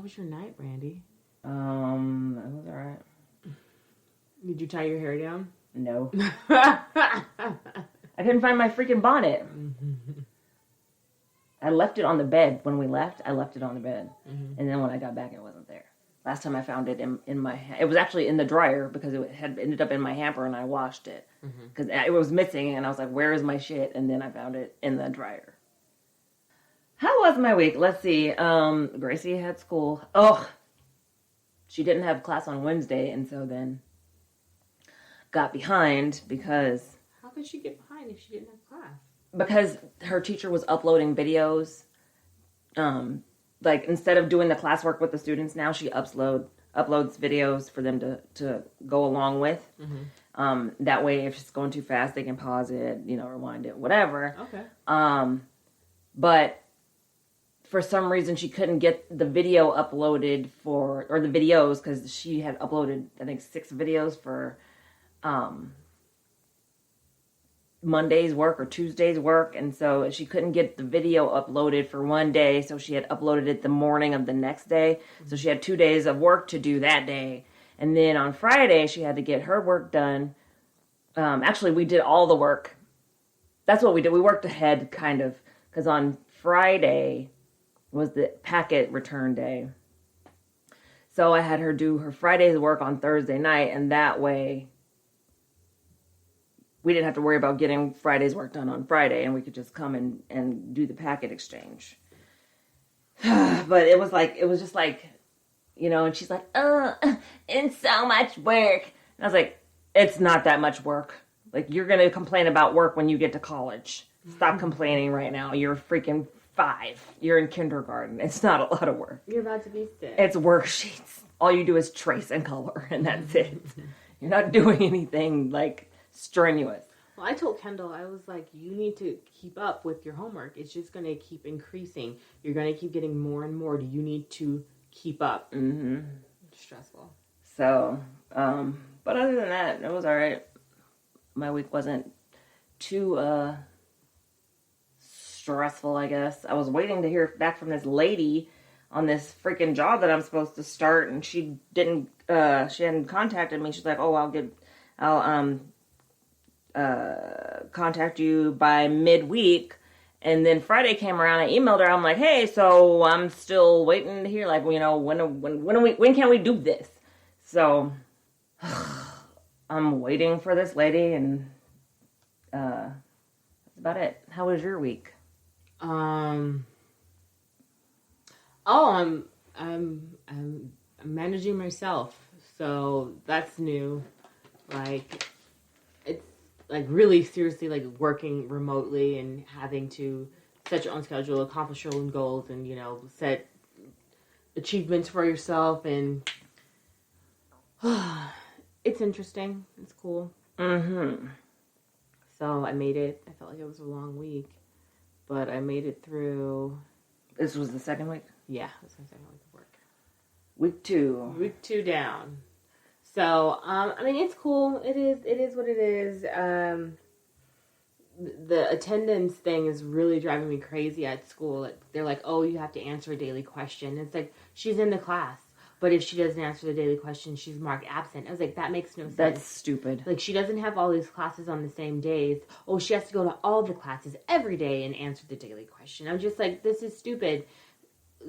was your night, Brandi? It was alright. Did you tie your hair down? No. I couldn't find my freaking bonnet. I left it on the bed when we left. I left it on the bed. And then when I got back, it wasn't there. Last time I found it in my... It was actually in the dryer because it had ended up in my hamper and I washed it. Because it was missing and I was like, where is my shit? And then I found it in the dryer. How was my week? Let's see. Gracie had school. Oh, she didn't have class on Wednesday and so then got behind because... How could she get behind if she didn't have class? Because her teacher was uploading videos. Like, instead of doing the classwork with the students now, she uploads videos for them to go along with. That way, if it's going too fast, they can pause it, rewind it, whatever. Okay. But for some reason, she couldn't get the video uploaded or the videos, because she had uploaded, I think, 6 videos for Monday's work or Tuesday's work, and so she couldn't get the video uploaded for one day, so she had uploaded it the morning of the next day. So she had 2 days of work to do that day, and then on Friday she had to get her work done. Actually, we did all the work. That's what we did. We worked ahead, kind of, because on Friday was the packet return day. So I had her do her Friday's work on Thursday night, and that way we didn't have to worry about getting Friday's work done on Friday, and we could just come and do the packet exchange. But it was just like, and she's like, it's so much work. And I was like, it's not that much work. Like, you're going to complain about work when you get to college. Stop complaining right now. You're freaking 5. You're in kindergarten. It's not a lot of work. You're about to be 6. It's worksheets. All you do is trace and color, and that's it. You're not doing anything, like, strenuous. Well, I told Kendall, I was like, you need to keep up with your homework. It's just going to keep increasing. You're going to keep getting more and more. You need to keep up. It's stressful. So, but other than that, it was all right. My week wasn't too stressful, I guess. I was waiting to hear back from this lady on this freaking job that I'm supposed to start, and she hadn't contacted me. She's like, oh, I'll contact you by midweek. And then Friday came around, I emailed her, I'm like, hey, so I'm still waiting to hear, like, when can we do this? So I'm waiting for this lady, and that's about it. How was your week? I'm managing myself, so that's new. Like, it's like really seriously like working remotely and having to set your own schedule, accomplish your own goals, and set achievements for yourself, and it's interesting. It's cool. So I made it. I felt like it was a long week, but I made it through. This was the second week? Yeah, this was my second week of work. Week 2. Week 2 down. So, it's cool. It is what it is. The attendance thing is really driving me crazy at school. Like, they're like, oh, you have to answer a daily question. It's like, she's in the class, but if she doesn't answer the daily question, she's marked absent. I was like, that makes no sense. That's stupid. Like, she doesn't have all these classes on the same days. Oh, she has to go to all the classes every day and answer the daily question. I'm just like, this is stupid.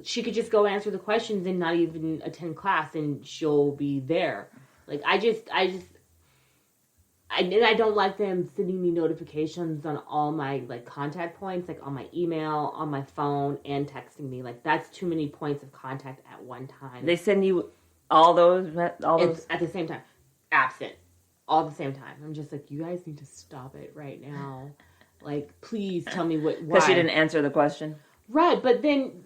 She could just go answer the questions and not even attend class, and she'll be there. Like, I don't like them sending me notifications on all my, like, contact points, like, on my email, on my phone, and texting me. Like, that's too many points of contact at one time. They send you all those? At the same time. Absent. All at the same time. I'm just like, you guys need to stop it right now. Like, please tell me why. Because she didn't answer the question? Right, but then...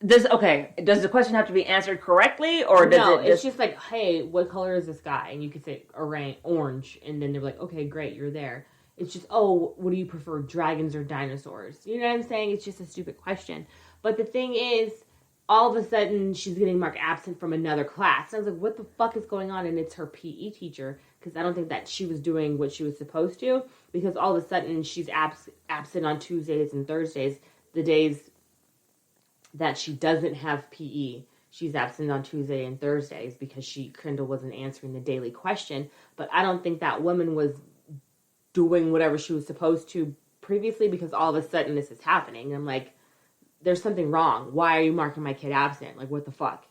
Does the question have to be answered correctly, or does it's just like, hey, what color is the sky? And you could say orange, and then they're like, okay, great, you're there. It's just, oh, what do you prefer, dragons or dinosaurs? You know what I'm saying? It's just a stupid question. But the thing is, all of a sudden, she's getting marked absent from another class. And I was like, what the fuck is going on? And it's her PE teacher, because I don't think that she was doing what she was supposed to, because all of a sudden, she's absent on Tuesdays and Thursdays, the days that she doesn't have PE. She's absent on Tuesday and Thursdays because Kendall wasn't answering the daily question. But I don't think that woman was doing whatever she was supposed to previously, because all of a sudden this is happening. And I'm like, there's something wrong. Why are you marking my kid absent? Like, what the fuck?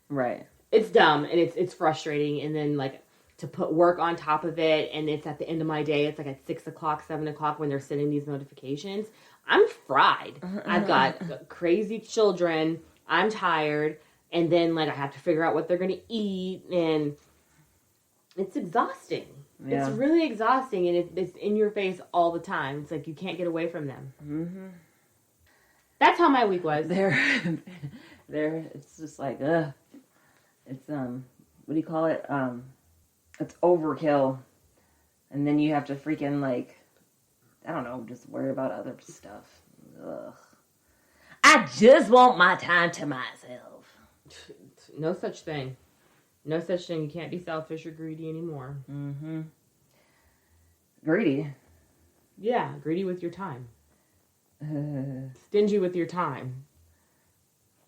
Right. It's dumb, and it's frustrating. And then, like, to put work on top of it, and it's at the end of my day. It's like at 6 o'clock, 7 o'clock when they're sending these notifications. I'm fried. I've got crazy children. I'm tired. And then, like, I have to figure out what they're going to eat. And it's exhausting. Yeah. It's really exhausting, and it's in your face all the time. It's like you can't get away from them. Mm-hmm. That's how my week was. It's just like, it's, what do you call it? It's overkill. And then you have to freaking, like, I don't know, just worry about other stuff. Ugh. I just want my time to myself. No such thing. No such thing. You can't be selfish or greedy anymore. Mm-hmm. Greedy? Yeah, greedy with your time. Stingy with your time.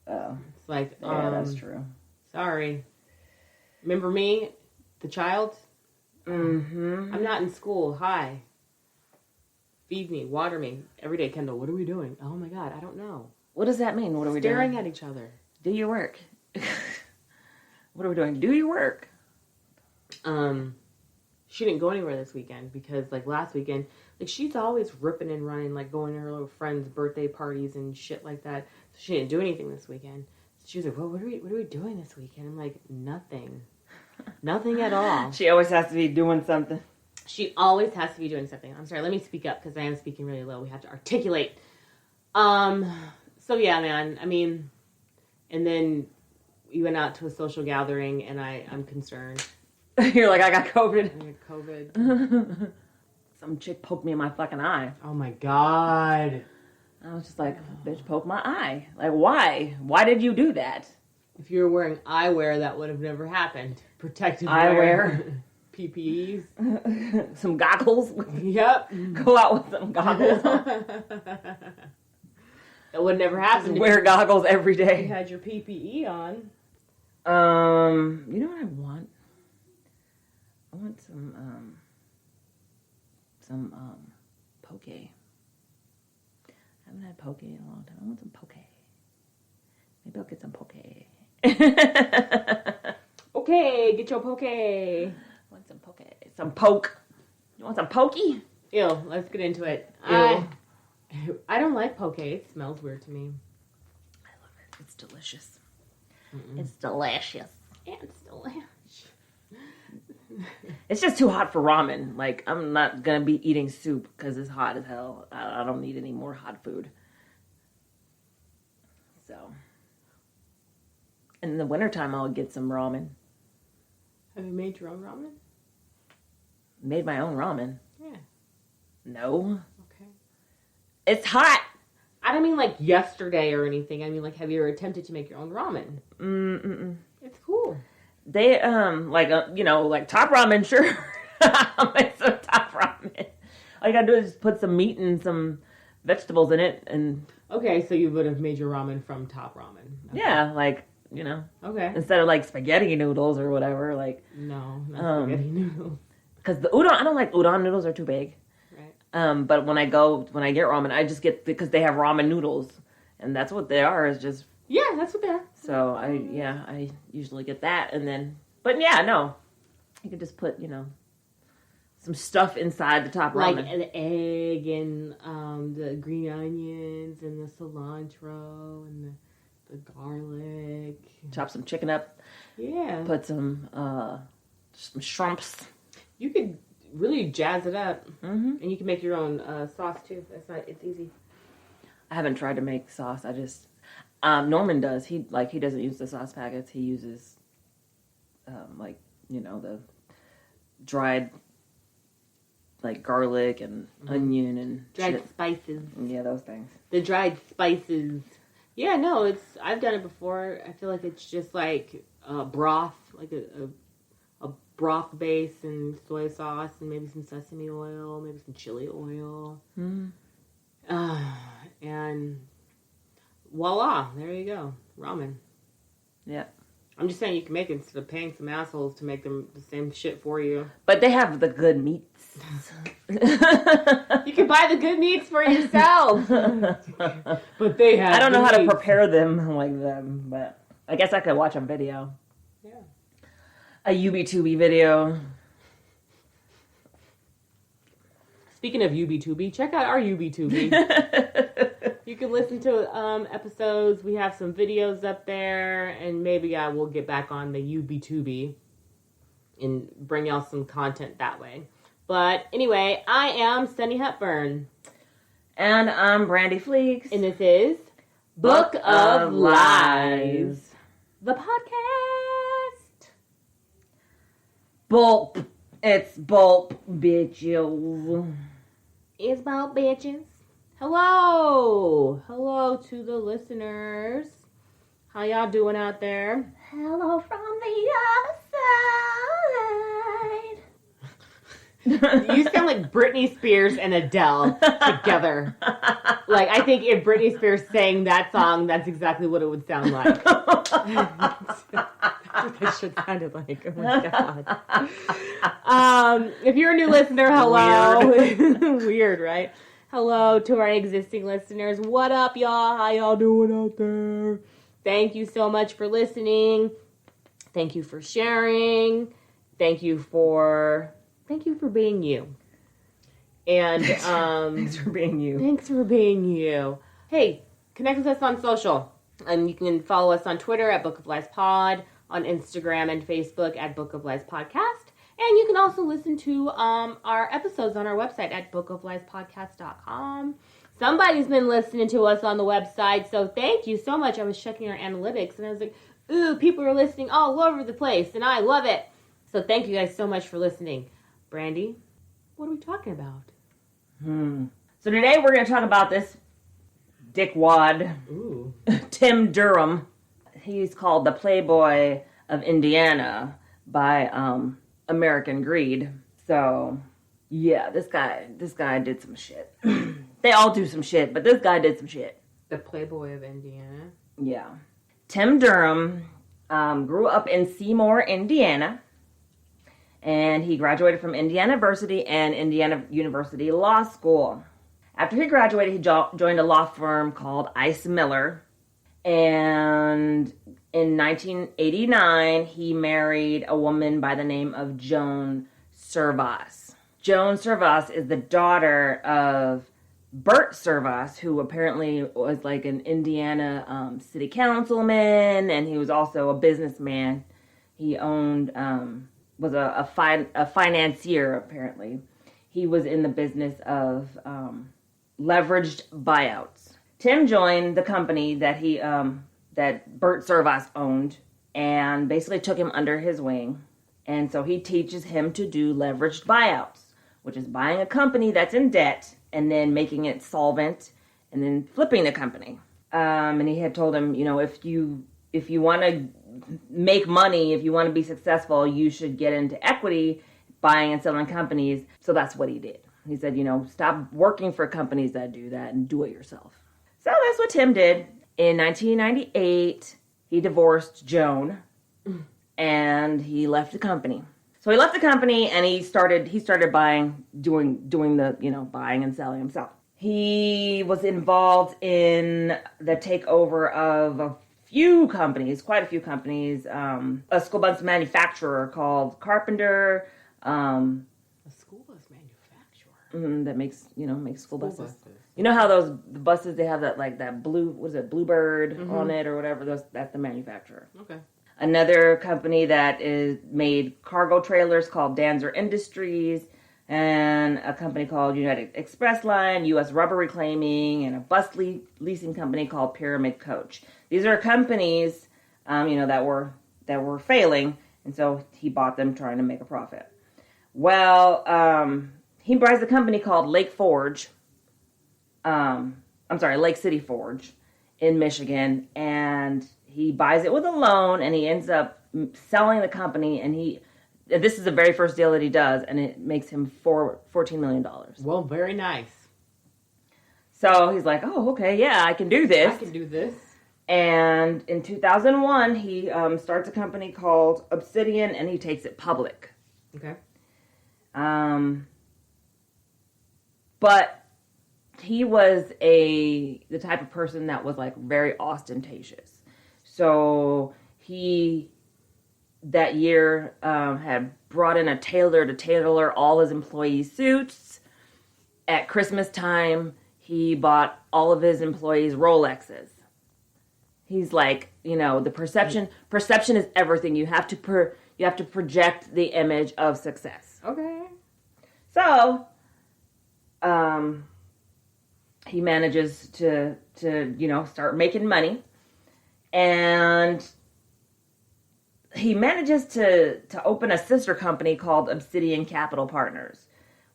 Oh. It's like, yeah, that's true. Sorry. Remember me? The child? Mm-hmm. I'm not in school. Hi. Feed me. Water me. Every day, Kendall, what are we doing? Oh my God, I don't know. What does that mean? What are we doing? Staring at each other. Do your work. What are we doing? Do your work. She didn't go anywhere this weekend because, like, last weekend, like, she's always ripping and running, like, going to her little friends' birthday parties and shit like that. So she didn't do anything this weekend. So she was like, well, what are we doing this weekend? I'm like, nothing. Nothing at all. She always has to be doing something. She always has to be doing something. I'm sorry, let me speak up because I am speaking really low. We have to articulate. So, yeah, man, I mean, and then we went out to a social gathering, and I'm concerned. You're like, I got COVID. I got COVID. Some chick poked me in my fucking eye. Oh, my God. I was just like, bitch, poke my eye. Like, why? Why did you do that? If you were wearing eyewear, that would have never happened. Protective eyewear. PPEs. Some goggles. Yep. Go out with some goggles on. That would never happen. Just wear goggles every day. You had your PPE on. You know what I want? I want some poke. I haven't had poke in a long time. I want some poke. Maybe I'll get some poke. Okay, get your poke. I want some poke. Some poke. You want some pokey? Ew, let's get into it. I don't like poke. It smells weird to me. I love it. It's delicious. Mm-mm. It's delicious. It's delicious. It's just too hot for ramen. Like, I'm not going to be eating soup because it's hot as hell. I don't need any more hot food. So. In the wintertime, I'll get some ramen. Have you made your own ramen? Made my own ramen? Yeah. No. Okay. It's hot. I don't mean like yesterday or anything. I mean, like, have you ever attempted to make your own ramen? Mm-mm. It's cool. They, like top ramen, sure. I'll make some top ramen. All you gotta do is put some meat and some vegetables in it and... Okay, so you would have made your ramen from top ramen. Okay. Yeah, like, Okay. Instead of like spaghetti noodles or whatever, like... No, not spaghetti noodles. Because the udon, I don't like udon noodles, they're too big. Right. But when I get ramen, I just get, because they have ramen noodles. And that's what they are, is just... Yeah, that's what they are. So, I usually get that, and then... But yeah, no. You could just put, some stuff inside the top ramen. Like an egg and the green onions and the cilantro and the garlic. Chop some chicken up. Yeah. Put some shrimps. You could really jazz it up. Mm-hmm. And you can make your own sauce, too. It's easy. I haven't tried to make sauce. I just... Norman does. He doesn't use the sauce packets. He uses, the dried, like, garlic and onion and dried shit. Spices. Yeah, those things. The dried spices. Yeah, no, I've done it before. I feel like it's just like broth, like a broth base and soy sauce and maybe some sesame oil, maybe some chili oil. Mm-hmm. And voila, there you go. Ramen. Yeah. I'm just saying you can make it instead of paying some assholes to make them the same shit for you. But they have the good meats. You can buy the good meats for yourself. But they have I don't know how to meats. prepare them like them, but I guess I could watch a video. Yeah. A UB2B video. Speaking of UB2B, check out our UB2B. You can listen to episodes. We have some videos up there, and maybe I will get back on the UB2B and bring y'all some content that way. But anyway, I am Sunny Hepburn. And I'm Brandi Fleeks. And this is Book of Lies, the podcast. Bulp. It's bulp, bitches. It's about bitches. Hello. Hello to the listeners. How y'all doing out there? Hello from the other side. You sound like Britney Spears and Adele together. Like, I think if Britney Spears sang that song, that's exactly what it would sound like. That's what that shit sounded like. Oh my God. If you're a new listener, hello. Weird, right? Hello to our existing listeners. What up, y'all? How y'all doing out there? Thank you so much for listening. Thank you for sharing. Thank you for being you. And Thanks for being you. Thanks for being you. Hey, connect with us on social. And you can follow us on Twitter at Book of Lies Pod, on Instagram and Facebook at Book of Lies Podcast. And you can also listen to our episodes on our website at bookofliespodcast.com. Somebody's been listening to us on the website, so thank you so much. I was checking our analytics, and I was like, ooh, people are listening all over the place, and I love it. So thank you guys so much for listening. Brandi, what are we talking about? So today we're going to talk about this dickwad, Ooh. Tim Durham. He's called the Playboy of Indiana by American Greed. So, yeah, this guy did some shit. They all do some shit, but this guy did some shit. The Playboy of Indiana. Yeah. Tim Durham grew up in Seymour, Indiana, and he graduated from Indiana University and Indiana University Law School. After he graduated, he joined a law firm called Ice Miller, and in 1989, he married a woman by the name of Joan Servas. Joan Servas is the daughter of Bert Servas, who apparently was like an Indiana city councilman, and he was also a businessman. He owned, was a financier, apparently. He was in the business of leveraged buyouts. Tim joined the company that that Bert Servas owned, and basically took him under his wing. And so he teaches him to do leveraged buyouts, which is buying a company that's in debt and then making it solvent and then flipping the company. And he had told him, if you want to make money, if you want to be successful, you should get into equity, buying and selling companies. So that's what he did. He said, stop working for companies that do that and do it yourself. So that's what Tim did. In 1998, he divorced Joan, and he left the company. So he left the company, and he started buying, doing the, buying and selling himself. He was involved in the takeover of quite a few companies. A school bus manufacturer called Carpenter. A school bus manufacturer? That makes school buses. You know how the buses, they have that blue, what is it, Bluebird on it or whatever? That's the manufacturer. Okay. Another company that made cargo trailers called Danzer Industries, and a company called United Express Line, U.S. Rubber Reclaiming, and a bus leasing company called Pyramid Coach. These are companies, that were failing, and so he bought them trying to make a profit. Well, he buys a company called Lake City Forge in Michigan, and he buys it with a loan, and he ends up selling the company, and this is the very first deal that he does, and it makes him $14 million. Well, very nice. So he's like, oh, okay, yeah, I can do this. I can do this. And in 2001, he starts a company called Obsidian, and he takes it public. Okay. But he was the type of person that was like very ostentatious. So he that year had brought in a tailor to tailor all his employees' suits. At Christmas time, he bought all of his employees Rolexes. He's like, the perception is everything. You have to project the image of success. Okay. So, he manages to start making money, and he manages to open a sister company called Obsidian Capital Partners,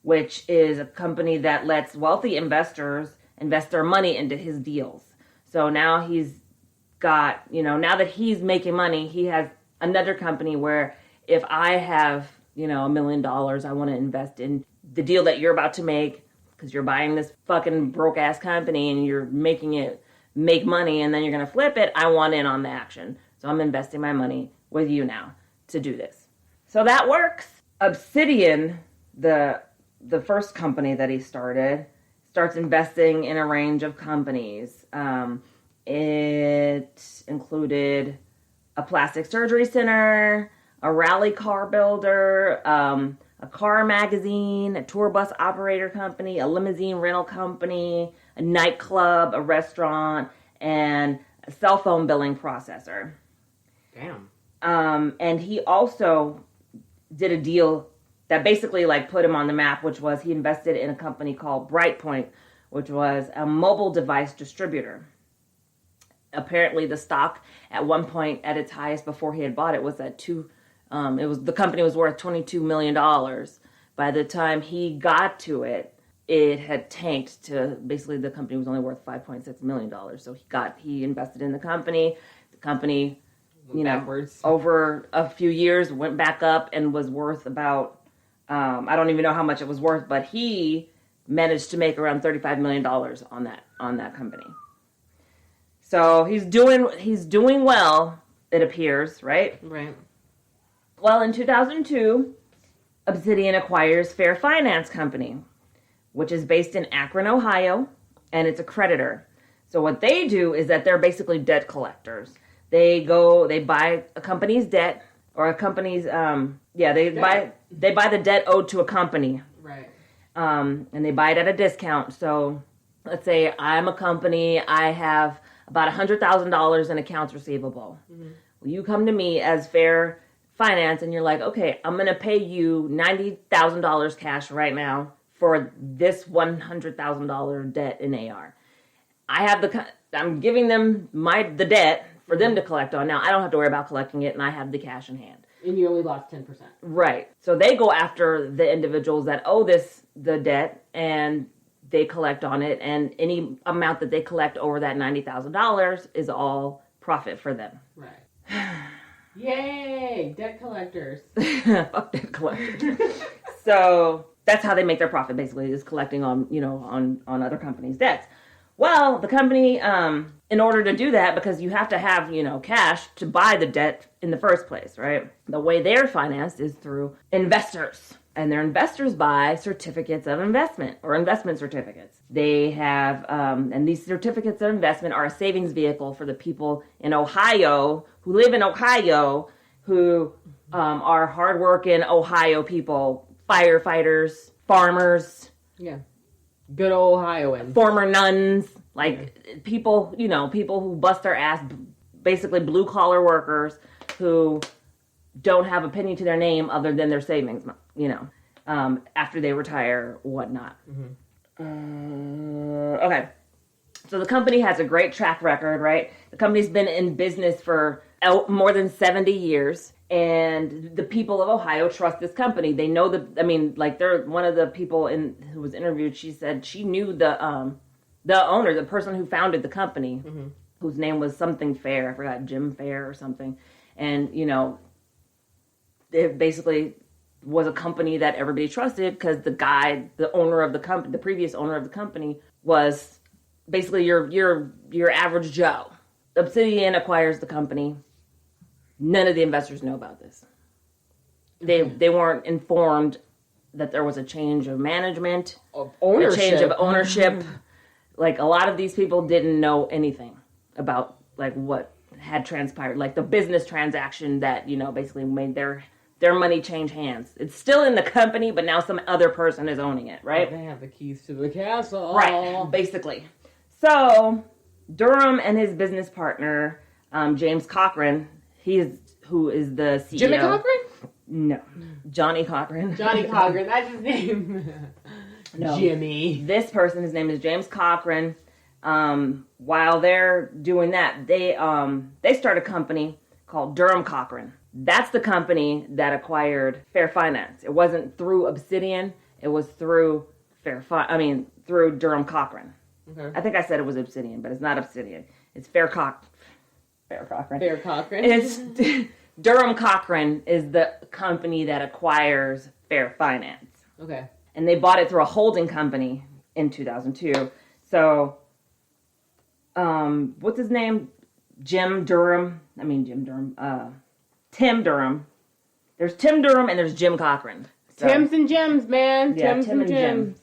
which is a company that lets wealthy investors invest their money into his deals. So now he's got, now that he's making money, he has another company where if I have, $1 million, I want to invest in the deal that you're about to make, because you're buying this fucking broke ass company and you're making it make money and then you're going to flip it. I want in on the action. So I'm investing my money with you now to do this. So that works. Obsidian, the first company that he starts investing in a range of companies. It included a plastic surgery center, a rally car builder, a car magazine, a tour bus operator company, a limousine rental company, a nightclub, a restaurant, and a cell phone billing processor. Damn. And he also did a deal that basically put him on the map, which was he invested in a company called Brightpoint, which was a mobile device distributor. Apparently the stock at one point at its highest before he had bought it was at the company was worth $22 million. By the time he got to it, it had tanked to basically the company was only worth $5.6 million. So he invested in the company. The company, backwards. Over a few years went back up and was worth about, I don't even know how much it was worth, but he managed to make around $35 million on that company. So he's doing well, it appears, right? Right. Well, in 2002, Obsidian acquires Fair Finance Company, which is based in Akron, Ohio, and it's a creditor. So what they do is that they're basically debt collectors. They buy a company's debt or a company's they buy the debt owed to a company. Right. And they buy it at a discount. So let's say I'm a company, I have about $100,000 in accounts receivable. Mm-hmm. Well, you come to me as Fair Finance and you're like, okay, I'm going to pay you $90,000 cash right now for this $100,000 debt in AR. I'm giving them the debt for them to collect on. Now, I don't have to worry about collecting it, and I have the cash in hand. And you only lost 10%. Right. So they go after the individuals that owe the debt, and they collect on it, and any amount that they collect over that $90,000 is all profit for them. Right. Yay! Debt collectors. Fuck debt collectors. So that's how they make their profit, basically, is collecting on other companies' debts. Well, the company, in order to do that, because you have to have, cash to buy the debt in the first place, right? The way they're financed is through investors. And their investors buy certificates of investment or investment certificates. They have, and these certificates of investment are a savings vehicle for the people in Ohio who live in Ohio who are hardworking Ohio people, firefighters, farmers. Yeah. Good old Ohioans. Former nuns, people, people who bust their ass, basically blue collar workers who don't have a penny to their name other than their savings, after they retire, whatnot. Mm-hmm. Okay. So the company has a great track record, right? The company's been in business for more than 70 years. And the people of Ohio trust this company. They know they're one of the people who was interviewed. She said she knew the owner, the person who founded the company, mm-hmm. whose name was something Fair. I forgot, Jim Fair or something. And, it basically was a company that everybody trusted because the owner of the company, the previous owner of the company was basically your average Joe. Obsidian acquires the company. None of the investors know about this. They weren't informed that there was a change of management, ownership. A change of ownership. Like, a lot of these people didn't know anything about, like, what had transpired. Like, the business transaction that, basically made their money change hands. It's still in the company, but now some other person is owning it, right? They have the keys to the castle. Right, basically. So, Durham and his business partner, James Cochran, who is the CEO. Jimmy Cochran? No. Johnny Cochran. Johnny Cochran, that's his name. No. Jimmy. This person, his name is James Cochran. While they're doing that, they start a company called Durham Cochran. That's the company that acquired Fair Finance. It wasn't through Obsidian. It was through through Durham Cochran. Okay. I think I said it was Obsidian, but it's not Obsidian. It's Fair Cochran. Fair Cochran. It's Durham Cochran is the company that acquires Fair Finance. Okay. And they bought it through a holding company in 2002. So, what's his name? Tim Durham. There's Tim Durham and there's Jim Cochran. So, Tims and Jims, man. Yeah, Tims Tim and Jims. Jim.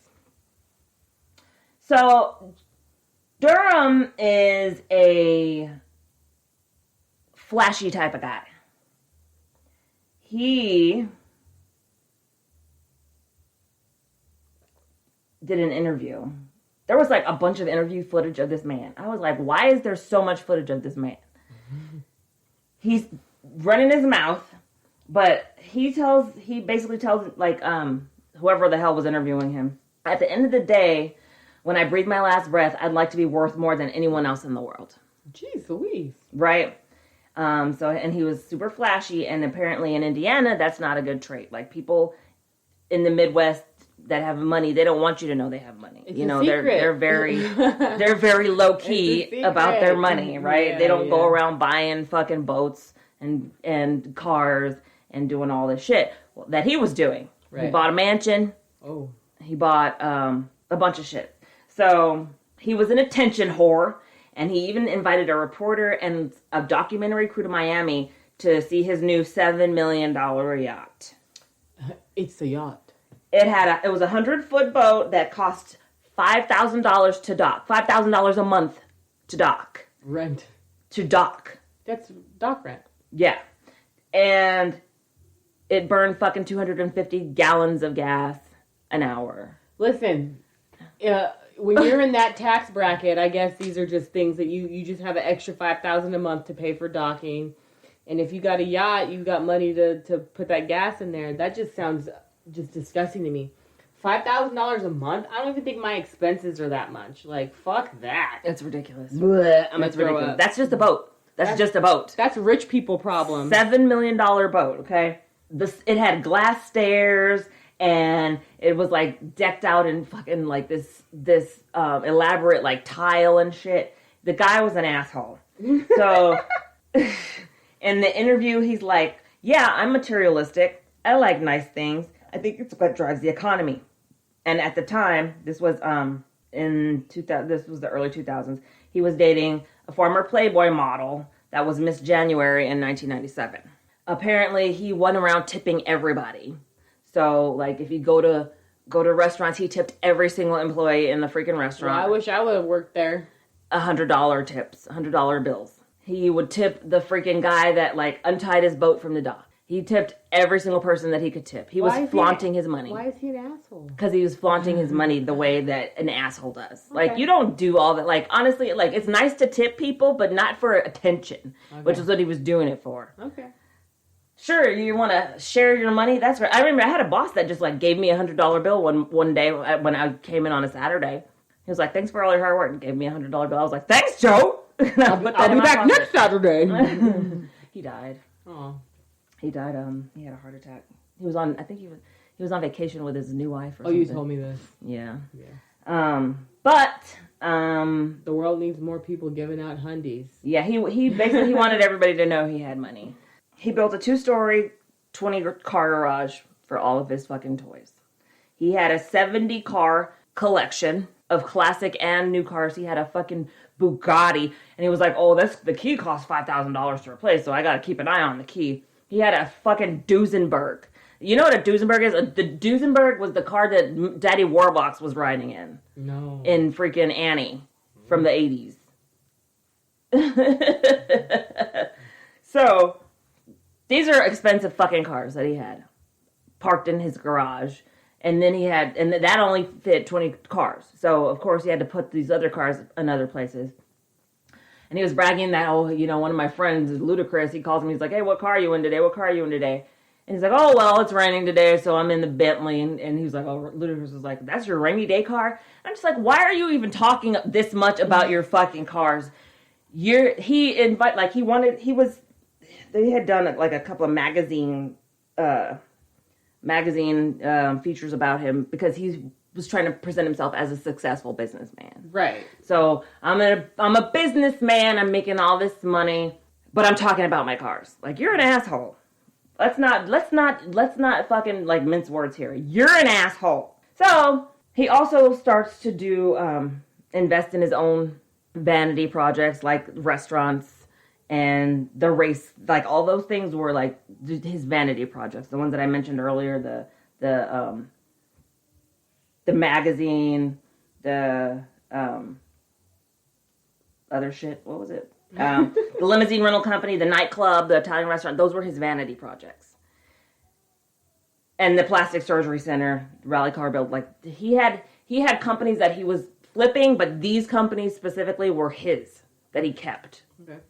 So, Durham is a flashy type of guy. He did an interview. There was like a bunch of interview footage of this man. I was like, why is there so much footage of this man? He's running his mouth, but he basically tells like whoever the hell was interviewing him, at the end of the day, when I breathe my last breath, I'd like to be worth more than anyone else in the world. Jeez Louise. Right? And he was super flashy, and apparently in Indiana, that's not a good trait. Like, people in the Midwest that have money, they don't want you to know they have money. It's they're very low key about their money, right? Yeah, they don't go around buying fucking boats and cars and doing all this shit that he was doing. Right. He bought a mansion. Oh. He bought a bunch of shit. So he was an attention whore, and he even invited a reporter and a documentary crew to Miami to see his new $7 million yacht. It's a yacht. It was a 100-foot boat that cost $5,000 to dock. $5,000 a month to dock. Rent. To dock. That's dock rent. Yeah. And it burned fucking 250 gallons of gas an hour. Listen, when you're in that tax bracket, I guess these are just things that you just have an extra $5,000 a month to pay for docking. And if you got a yacht, you've got money to put that gas in there. That just sounds just disgusting to me. $5,000 a month? I don't even think my expenses are that much. Like, fuck that. It's ridiculous. That's ridiculous. That's just a boat. That's just a boat. That's rich people problems. $7 million boat, okay? It had glass stairs, and it was like decked out in fucking like this elaborate like tile and shit. The guy was an asshole. So in the interview, he's like, yeah, I'm materialistic. I like nice things. I think it's what drives the economy. And at the time, this was this was the early 2000s. He was dating a former Playboy model that was Miss January in 1997. Apparently, he went around tipping everybody. So, like, if you go to restaurants, he tipped every single employee in the freaking restaurant. Well, I wish I would have worked there. $100 tips, $100 bills. He would tip the freaking guy that, like, untied his boat from the dock. He tipped every single person that he could tip. He was flaunting his money. Why is he an asshole? Because he was flaunting his money the way that an asshole does. Okay. Like, you don't do all that. Like, honestly, like, it's nice to tip people, but not for attention, which is what he was doing it for. Okay. Sure, you want to share your money? That's right. I remember I had a boss that just, like, gave me a $100 bill one day when I came in on a Saturday. He was like, thanks for all your hard work, and gave me a $100 bill. I was like, thanks, Joe! I'll be back next Saturday. He died. Oh. He died, he had a heart attack. He was on vacation with his new wife or something. Oh, you told me this. Yeah. The world needs more people giving out hundies. Yeah, he basically wanted everybody to know he had money. He built a 2-story, 20-car garage for all of his fucking toys. He had a 70-car collection of classic and new cars. He had a fucking Bugatti, and he was like, "Oh, the key costs $5,000 to replace, so I gotta keep an eye on the key." He had a fucking Duesenberg. You know what a Duesenberg is? The Duesenberg was the car that Daddy Warbucks was riding in. No. In freaking Annie from the 80s. So, these are expensive fucking cars that he had parked in his garage. And then and that only fit 20 cars. So, of course, he had to put these other cars in other places. And he was bragging that, one of my friends is Ludacris. He calls me, he's like, "Hey, what car are you in today? What car are you in today?" And he's like, "Oh, well, it's raining today, so I'm in the Bentley." And he was like, Ludacris was like, "That's your rainy day car?" And I'm just like, why are you even talking this much about your fucking cars? They had done like a couple of magazine features about him because he was trying to present himself as a successful businessman. Right. So I'm a businessman. I'm making all this money, but I'm talking about my cars. Like, you're an asshole. Let's not fucking like mince words here. You're an asshole. So he also starts to do invest in his own vanity projects like restaurants and the race. Like, all those things were like his vanity projects. The ones that I mentioned earlier, the magazine, the other shit. What was it? The limousine rental company, the nightclub, the Italian restaurant. Those were his vanity projects. And the plastic surgery center, rally car build. Like, he had companies that he was flipping, but these companies specifically were his that he kept. Okay.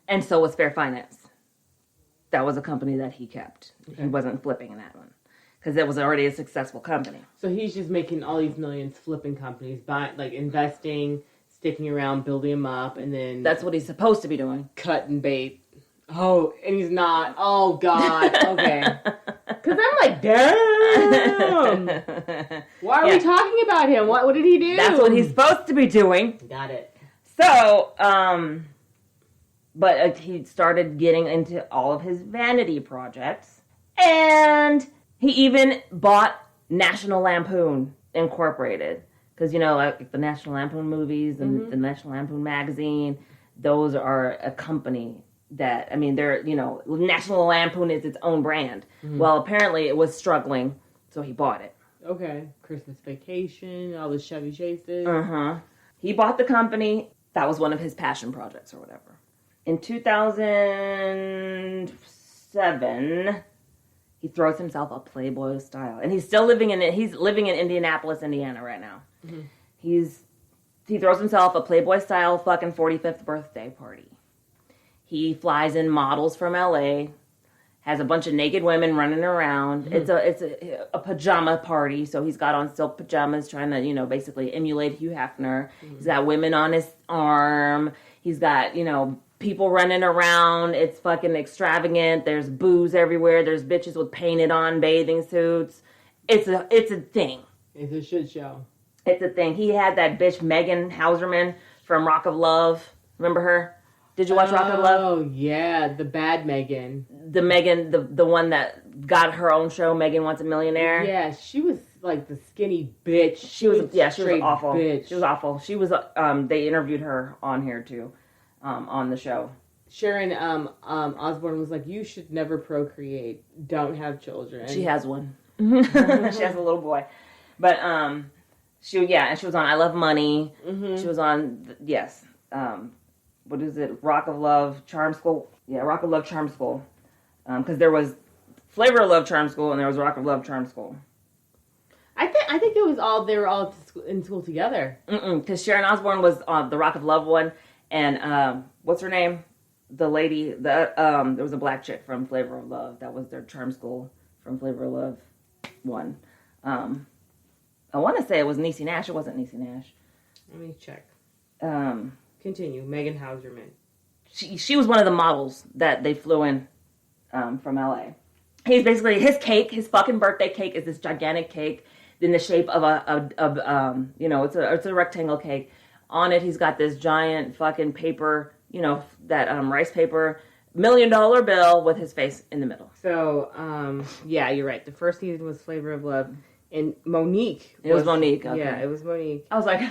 And so was Fair Finance. That was a company that he kept. Okay. He wasn't flipping in that one because it was already a successful company. So he's just making all these millions flipping companies, investing, sticking around, building them up, and then... That's what he's supposed to be doing. Cutting bait. Oh, and he's not. Oh, God. Okay. Because I'm like, damn. Why are we talking about him? What did he do? That's what he's supposed to be doing. Got it. So, but he started getting into all of his vanity projects. And he even bought National Lampoon Incorporated. Because, like the National Lampoon movies and the National Lampoon magazine, those are a company that, they're, National Lampoon is its own brand. Mm-hmm. Well, apparently it was struggling, so he bought it. Okay. Christmas Vacation, all the Chevy Chases. Uh-huh. He bought the company. That was one of his passion projects or whatever. In 2007... he throws himself a Playboy style. And he's still living in Indianapolis, Indiana right now. Mm-hmm. He throws himself a Playboy style fucking 45th birthday party. He flies in models from LA, has a bunch of naked women running around. Mm-hmm. It's a pajama party, so he's got on silk pajamas trying to, basically emulate Hugh Hefner. Mm-hmm. He's got women on his arm. He's got, people running around. It's fucking extravagant. There's booze everywhere. There's bitches with painted on bathing suits. It's a thing. It's a shit show. It's a thing. He had that bitch Megan Hauserman from Rock of Love. Remember her? Did you watch Rock of Love? Oh yeah, the bad Megan. The Megan, the one that got her own show, Megan Wants a Millionaire. Yeah, she was like the skinny bitch. She was awful. Bitch. She was awful. She was. They interviewed her on here too. On the show. Sharon Osbourne was like, "You should never procreate. Don't have children." She has one. She has a little boy. But she was on I Love Money. Mm-hmm. She was on what is it? Rock of Love Charm School. Yeah, Rock of Love Charm School. Because there was Flavor of Love Charm School and there was Rock of Love Charm School. I think it was they were all in school together. Because Sharon Osbourne was on the Rock of Love one. And what's her name? The lady, there was a black chick from Flavor of Love. That was their charm school from Flavor of Love one. I want to say it was Niecy Nash. It wasn't Niecy Nash. Let me check. Continue. Megan Hauserman. She was one of the models that they flew in from LA. He's basically, his fucking birthday cake is this gigantic cake in the shape of it's a rectangle cake. On it, he's got this giant fucking paper, that rice paper, $1 million bill with his face in the middle. So, yeah, you're right. The first season was Flavor of Love. And Monique. It was Monique. Okay. Yeah, it was Monique. I was like,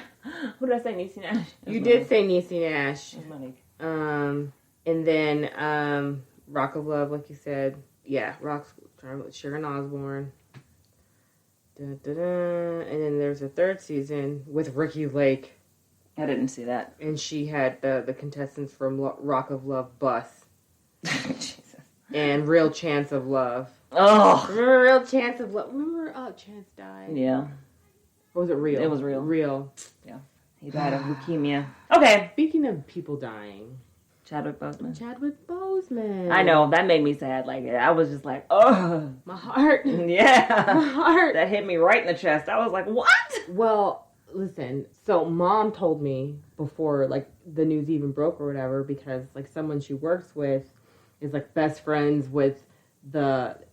who did I say? Niecy Nash? You did say Niecy Nash. It was Monique. And then Rock of Love, like you said. Yeah, Rock's trying with Sharon Osbourne. And then there's a third season with Ricki Lake. I didn't see that. And she had the contestants from Rock of Love Bus. Jesus. And Real Chance of Love. Oh. Remember Real Chance of Love? Remember Chance died? Yeah. Or was it Real? It was Real. Real. Yeah. He died of leukemia. Okay. Speaking of people dying. Chadwick Boseman. Chadwick Boseman. I know. That made me sad. Like, I was just like, oh. My heart. Yeah. My heart. That hit me right in the chest. I was like, what? Well, listen. So, Mom told me before, like, the news even broke or whatever, because, like, someone she works with is, like, best friends with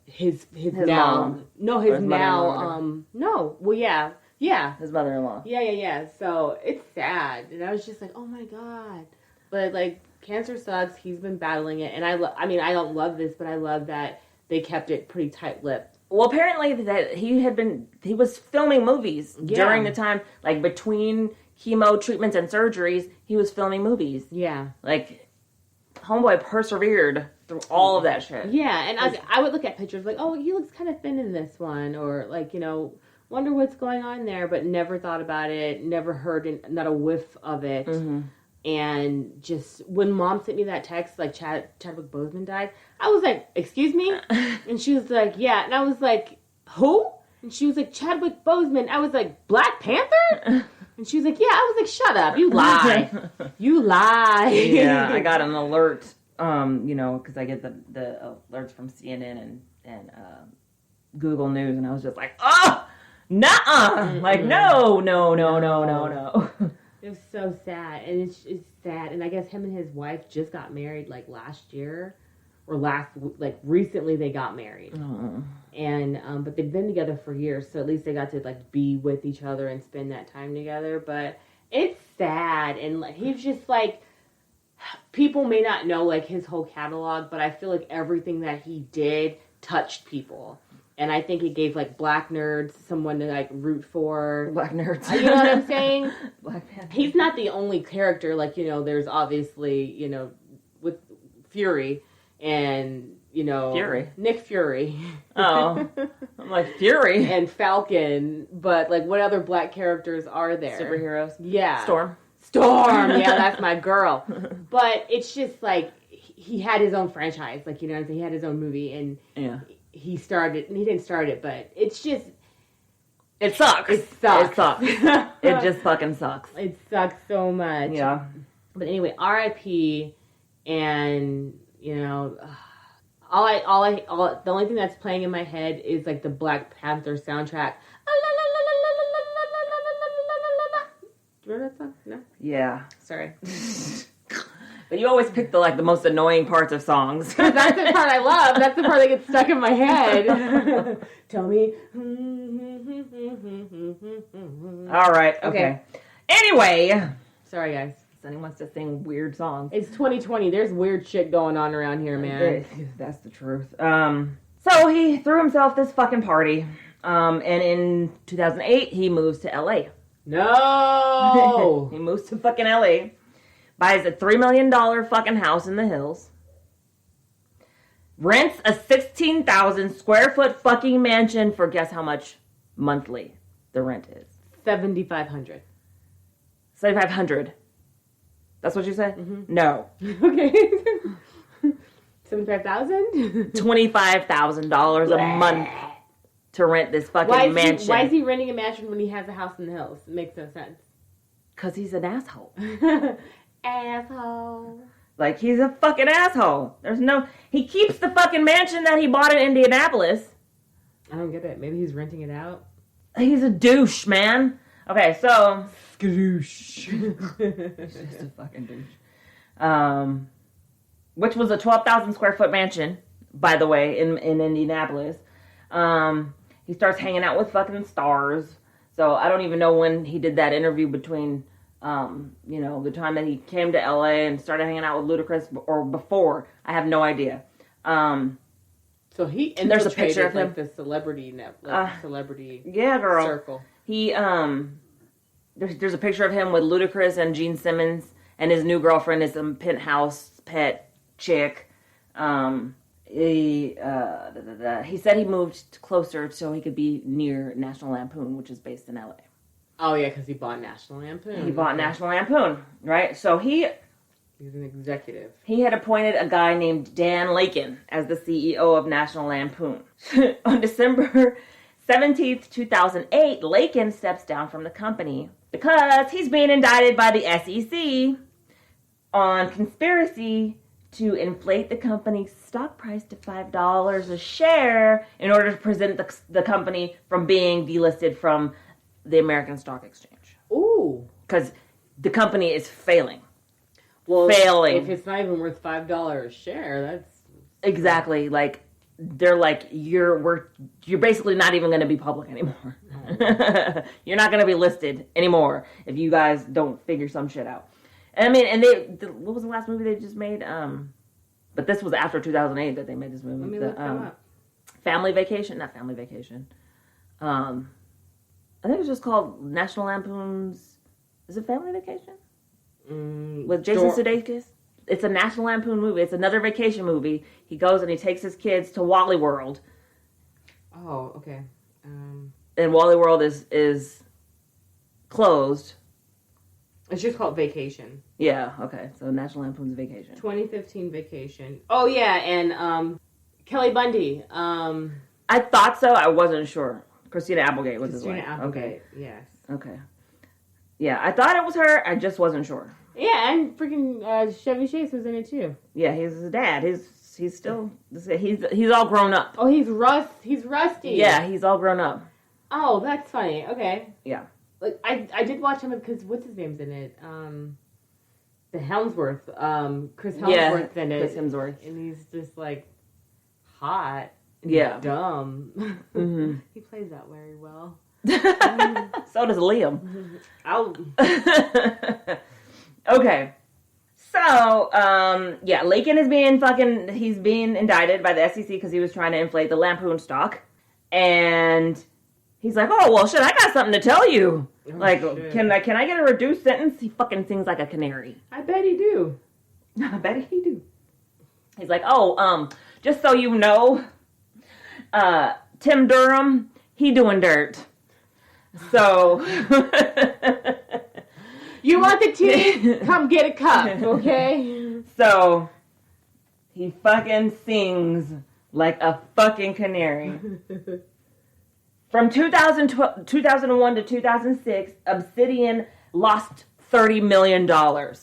his now. mom. No, his now, no. Well, yeah. Yeah. His mother-in-law. Yeah. So, it's sad. And I was just like, oh, my God. But, like, cancer sucks. He's been battling it. And I mean, I don't love this, but I love that they kept it pretty tight-lipped. Well, apparently that he was filming movies during the time, like, between chemo treatments and surgeries, he was filming movies. Yeah. Like, homeboy persevered through all of that shit. Yeah, and I would look at pictures like, oh, he looks kind of thin in this one, or, like, you know, wonder what's going on there, but never thought about it, never heard not a whiff of it. Mm-hmm. And just when Mom sent me that text, like, Chadwick Boseman died, I was like, excuse me? And she was like, yeah. And I was like, who? And she was like, Chadwick Boseman. I was like, Black Panther? And she was like, yeah. I was like, shut up. You lie. You lie. Yeah, I got an alert, you know, because I get the alerts from CNN and Google News, and I was just like, oh, nuh-uh. Mm-hmm. Like, no. It was so sad, and it's sad. And I guess him and his wife just got married, like, last year, or recently they got married. Uh-huh. And but they've been together for years, so at least they got to, like, be with each other and spend that time together. But it's sad, and, like, he's just, like, people may not know, like, his whole catalog, but I feel like everything that he did touched people. And I think it gave, like, Black nerds someone to, like, root for. Black nerds. You know what I'm saying? Black Panther. He's not the only character. Like, you know, there's obviously, you know, with Fury and, you know. Fury? Nick Fury. Oh. I'm like, Fury? And Falcon. But, like, what other Black characters are there? Superheroes? Yeah. Storm. Yeah, that's my girl. But it's just, like, he had his own franchise. Like, you know what I'm saying? He had his own movie. And yeah. He didn't start it, but it's just... It sucks. It sucks. It just fucking sucks. It sucks so much. Yeah. But anyway, R.I.P. And, you know, the only thing that's playing in my head is, like, the Black Panther soundtrack. Do you remember that song? No? Yeah. Sorry. But you always pick the most annoying parts of songs. That's the part I love. That's the part that gets stuck in my head. Tell me. All right. Okay. Anyway. Sorry, guys. Sonny wants to sing weird songs. It's 2020. There's weird shit going on around here, man. That's the truth. So he threw himself this fucking party. And in 2008, he moves to LA. No! He moves to fucking LA. Buys a $3 million fucking house in the hills. Rents a 16,000 square foot fucking mansion for guess how much monthly the rent is? $7,500. $7,500. That's what you said? Mm-hmm. No. Okay. $75,000? $25,000 a month to rent this fucking mansion. Why is he renting a mansion when he has a house in the hills? It makes no sense. Because he's an asshole. Asshole. Like, he's a fucking asshole. He keeps the fucking mansion that he bought in Indianapolis. I don't get it. Maybe he's renting it out. He's a douche, man. Okay, so. Skadoosh. He's just a fucking douche. Which was a 12,000 square foot mansion, by the way, in Indianapolis. He starts hanging out with fucking stars. So I don't even know when he did that interview between, you know, the time that he came to LA and started hanging out with Ludacris or before. I have no idea. So So he infiltrated, and there's a picture of him. Like the celebrity celebrity girl. circle. He there's a picture of him with Ludacris and Gene Simmons, and his new girlfriend is some penthouse pet chick. He said he moved closer so he could be near National Lampoon, which is based in LA. Oh yeah, because he bought National Lampoon. He bought National Lampoon, right? So he's an executive. He had appointed a guy named Dan Lakin as the CEO of National Lampoon. On December 17th, 2008, Lakin steps down from the company because he's being indicted by the SEC on conspiracy to inflate the company's stock price to $5 a share in order to prevent the company from being delisted from the American Stock Exchange. Ooh. Because the company is failing. Well, failing. If it's not even worth $5 a share, that's... Exactly. Like, they're like, you're basically not even going to be public anymore. Oh. You're not going to be listed anymore if you guys don't figure some shit out. And I mean, and what was the last movie they just made? But this was after 2008 that they made this movie. Let me look them up. Family Vacation, not Family Vacation. I think it's just called National Lampoon's. Is it Family Vacation? With Jason Sudeikis. It's a National Lampoon movie. It's another vacation movie. He goes and he takes his kids to Wally World. Oh, okay. And Wally World is closed. It's just called Vacation. Yeah, okay. So National Lampoon's Vacation. 2015 Vacation. Oh, yeah, and Kelly Bundy. I thought so. I wasn't sure. Christina Applegate was his wife. Christina Applegate, okay. Yes. Okay. Yeah, I thought it was her. I just wasn't sure. Yeah, and freaking Chevy Chase was in it too. Yeah, he's his dad. He's still he's all grown up. Oh, he's rusty. Yeah, he's all grown up. Oh, that's funny. Okay. Yeah. Like I did watch him because what's his name's in it? The Helmsworth. Chris Helmsworth's in it. Chris Hemsworth. And he's just like hot. And yeah. Dumb. Mm-hmm. He plays that very well. So does Liam. Oh. Okay. So, yeah, Lakin is he's being indicted by the SEC because he was trying to inflate the Lampoon stock. And he's like, oh, well, shit, I got something to tell you. Oh, like, shit. can I get a reduced sentence? He fucking sings like a canary. I bet he do. I bet he do. He's like, oh, just so you know, Tim Durham, he doing dirt. So... You want the tea? Come get a cup, okay? So, he fucking sings like a fucking canary. From 2001 to 2006, Obsidian lost $30 million. I'm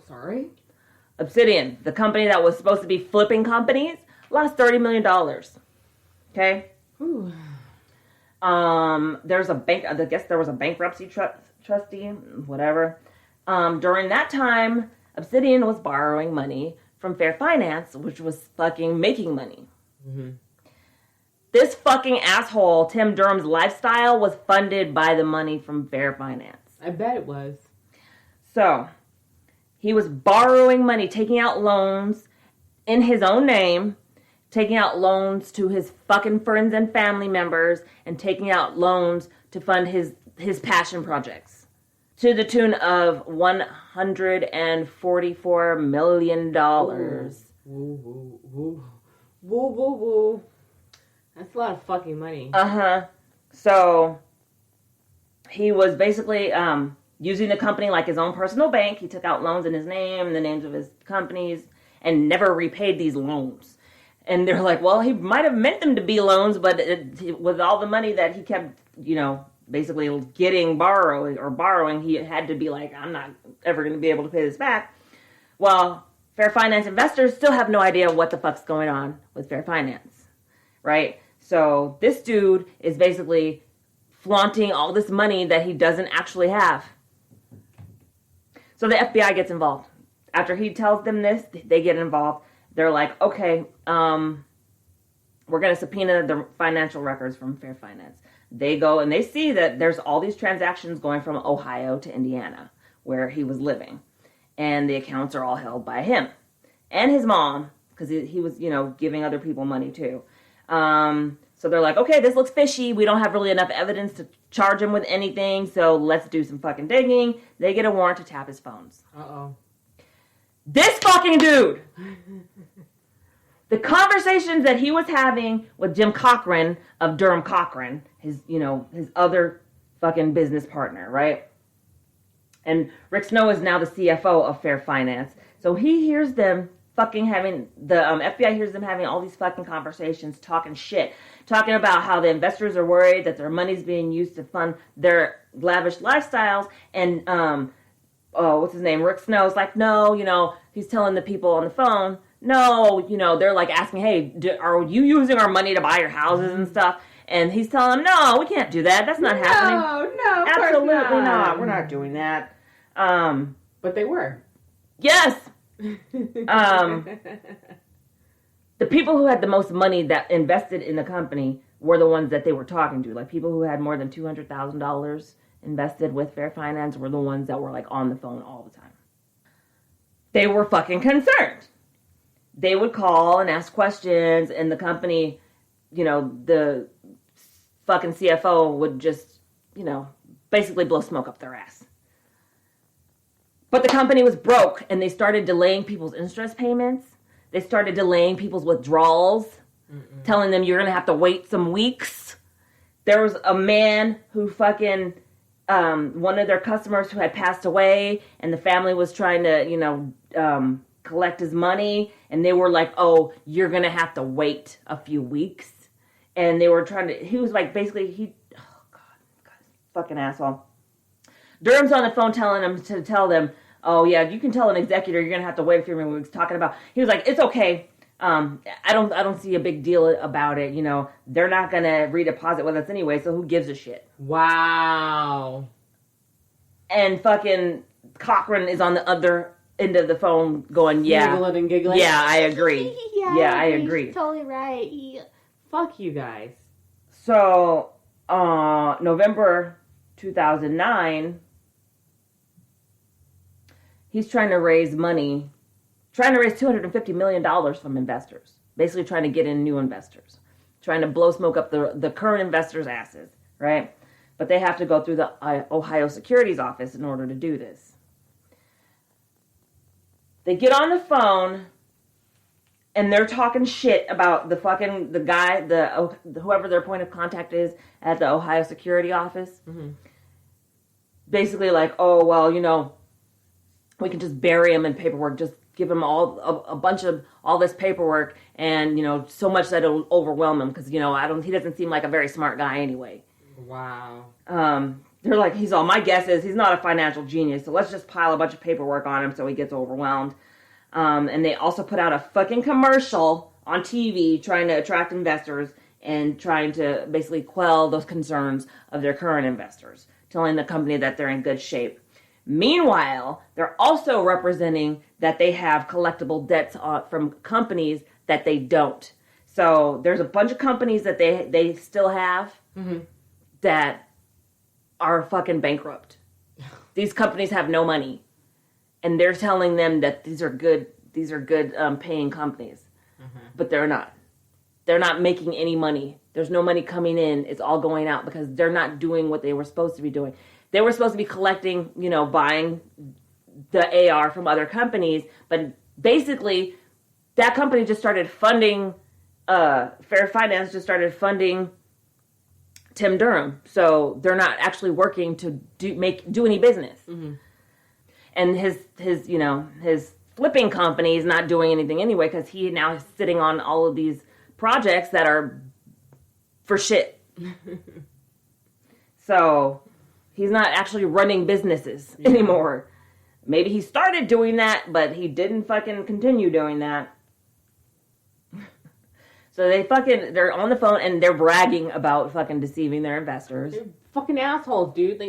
sorry? Obsidian, the company that was supposed to be flipping companies, lost $30 million. Okay? Ooh. There's a bank, I guess there was a bankruptcy trustee, whatever. During that time, Obsidian was borrowing money from Fair Finance, which was fucking making money. Mm-hmm. This fucking asshole, Tim Durham's lifestyle, was funded by the money from Fair Finance. I bet it was. So, he was borrowing money, taking out loans in his own name, taking out loans to his fucking friends and family members, and taking out loans to fund his passion projects to the tune of $144 million. Woo, woo, woo. Woo, woo, woo. That's a lot of fucking money. Uh-huh. So, he was basically using the company like his own personal bank. He took out loans in his name and the names of his companies and never repaid these loans. And they're like, well, he might have meant them to be loans, but with all the money that he kept, basically borrowing, he had to be like, I'm not ever going to be able to pay this back. Well, Fair Finance investors still have no idea what the fuck's going on with Fair Finance, right? So this dude is basically flaunting all this money that he doesn't actually have. So the FBI gets involved. After he tells them this, they get involved. They're like, okay, we're going to subpoena the financial records from Fair Finance. They go and they see that there's all these transactions going from Ohio to Indiana, where he was living. And the accounts are all held by him and his mom, because he was, giving other people money too. So they're like, okay, this looks fishy. We don't have really enough evidence to charge him with anything, so let's do some fucking digging. They get a warrant to tap his phones. Uh-oh. This fucking dude! The conversations that he was having with Jim Cochran of Durham Cochran, his other fucking business partner, right? And Rick Snow is now the CFO of Fair Finance. So he hears them fucking having, the FBI hears them having all these fucking conversations, talking shit. Talking about how the investors are worried that their money's being used to fund their lavish lifestyles. And, what's his name? Rick Snow's like, no, he's telling the people on the phone, no, they're like asking, hey, are you using our money to buy your houses and stuff? And he's telling them, no, we can't do that. That's not happening. No, absolutely not. We're not doing that. But they were. Yes. The people who had the most money that invested in the company were the ones that they were talking to. Like people who had more than $200,000 invested with Fair Finance were the ones that were like on the phone all the time. They were fucking concerned. They would call and ask questions, and the company, the fucking CFO would just, basically blow smoke up their ass. But the company was broke, and they started delaying people's interest payments. They started delaying people's withdrawals, telling them you're going to have to wait some weeks. There was a man who fucking, one of their customers who had passed away, and the family was trying to, collect his money, and they were like, oh, you're going to have to wait a few weeks. And they were he was like, basically, oh, God, fucking asshole. Durham's on the phone telling him to tell them, oh, yeah, you can tell an executor you're going to have to wait a few weeks. Talking about, he was like, it's okay. I don't see a big deal about it. They're not going to redeposit with us anyway, so who gives a shit? Wow. And fucking Cochran is on the other end of the phone going, yeah. Giggling and giggling. Yeah, I agree. I agree. Totally right. Fuck you guys. So, November 2009, he's trying to raise money, $250 million from investors. Basically trying to get in new investors. Trying to blow smoke up the current investors' asses, right? But they have to go through the Ohio Securities Office in order to do this. They get on the phone, and they're talking shit about the guy, whoever their point of contact is at the Ohio Security Office. Mm-hmm. Basically like, oh, well, we can just bury him in paperwork, just give him a bunch of all this paperwork, and, so much that it'll overwhelm him, because, he doesn't seem like a very smart guy anyway. Wow. They're like, my guess is he's not a financial genius, so let's just pile a bunch of paperwork on him so he gets overwhelmed. And they also put out a fucking commercial on TV trying to attract investors and trying to basically quell those concerns of their current investors, telling the company that they're in good shape. Meanwhile, they're also representing that they have collectible debts from companies that they don't. So there's a bunch of companies that they still have that are fucking bankrupt. These companies have no money, and they're telling them that these are good paying companies, but they're not. They're not making any money. There's no money coming in. It's all going out because they're not doing what they were supposed to be doing. They were supposed to be collecting, buying the AR from other companies, but basically that company just started funding, Fair Finance just started funding Tim Durham. So they're not actually working to do any business. Mm-hmm. And his flipping company is not doing anything anyway, because he now is sitting on all of these projects that are for shit. So he's not actually running businesses anymore. Maybe he started doing that, but he didn't fucking continue doing that. So they're on the phone and they're bragging about fucking deceiving their investors. They're fucking assholes, dude.